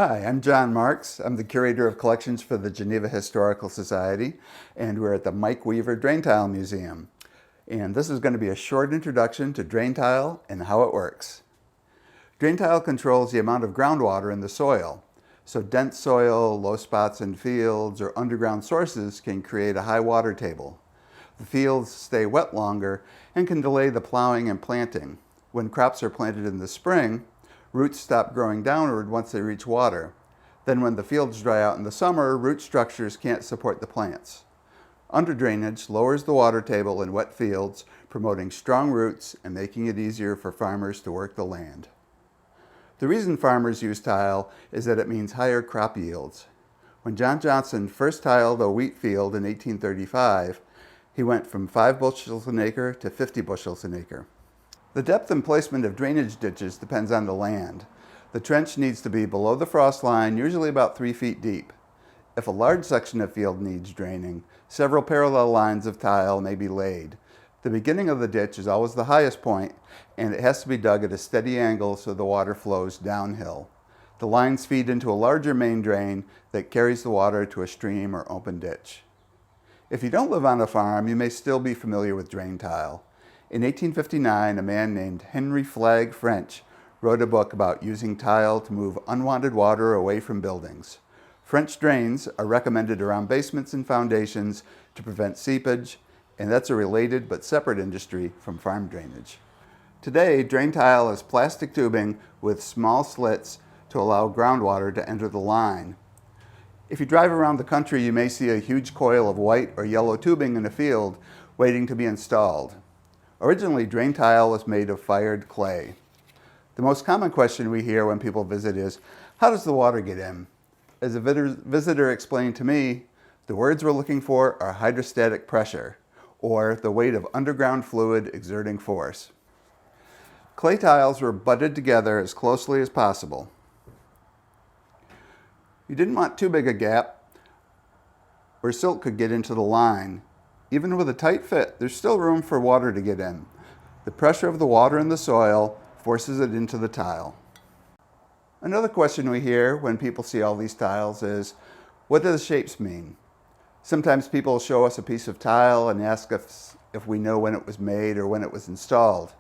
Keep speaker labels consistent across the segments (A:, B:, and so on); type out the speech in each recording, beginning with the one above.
A: Hi, I'm John Marks. I'm the curator of collections for the Geneva Historical Society, and we're at the Mike Weaver Drain Tile Museum. And this is going to be a short introduction to drain tile and how it works. Drain tile controls the amount of groundwater in the soil. So dense soil, low spots in fields, or underground sources can create a high water table. The fields stay wet longer and can delay the plowing and planting. When crops are planted in the spring, roots stop growing downward once they reach water. Then when the fields dry out in the summer, root structures can't support the plants. Under-drainage lowers the water table in wet fields, promoting strong roots and making it easier for farmers to work the land. The reason farmers use tile is that it means higher crop yields. When John Johnson first tiled a wheat field in 1835, he went from 5 bushels an acre to 50 bushels an acre. The depth and placement of drainage ditches depends on the land. The trench needs to be below the frost line, usually about 3 feet deep. If a large section of field needs draining, several parallel lines of tile may be laid. The beginning of the ditch is always the highest point, and it has to be dug at a steady angle so the water flows downhill. The lines feed into a larger main drain that carries the water to a stream or open ditch. If you don't live on a farm, you may still be familiar with drain tile. In 1859, a man named Henry Flagg French wrote a book about using tile to move unwanted water away from buildings. French drains are recommended around basements and foundations to prevent seepage, and that's a related but separate industry from farm drainage. Today, drain tile is plastic tubing with small slits to allow groundwater to enter the line. If you drive around the country, you may see a huge coil of white or yellow tubing in a field waiting to be installed. Originally, drain tile was made of fired clay. The most common question we hear when people visit is, how does the water get in? As a visitor explained to me, the words we're looking for are hydrostatic pressure, or the weight of underground fluid exerting force. Clay tiles were butted together as closely as possible. You didn't want too big a gap, or silt could get into the line. Even with a tight fit, there's still room for water to get in. The pressure of the water in the soil forces it into the tile. Another question we hear when people see all these tiles is, what do the shapes mean? Sometimes people show us a piece of tile and ask us if we know when it was made or when it was installed.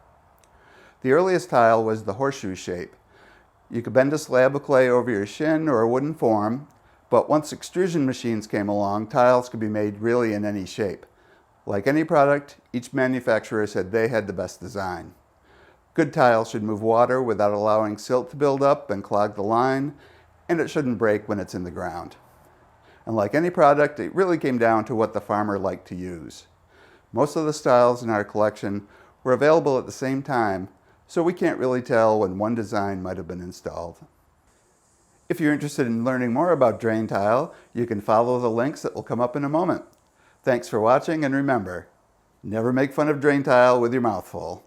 A: The earliest tile was the horseshoe shape. You could bend a slab of clay over your shin or a wooden form, but once extrusion machines came along, tiles could be made really in any shape. Like any product, each manufacturer said they had the best design. Good tile should move water without allowing silt to build up and clog the line, and it shouldn't break when it's in the ground. And like any product, it really came down to what the farmer liked to use. Most of the styles in our collection were available at the same time, so we can't really tell when one design might have been installed. If you're interested in learning more about drain tile, you can follow the links that will come up in a moment. Thanks for watching, and remember, never make fun of drain tile with your mouth full.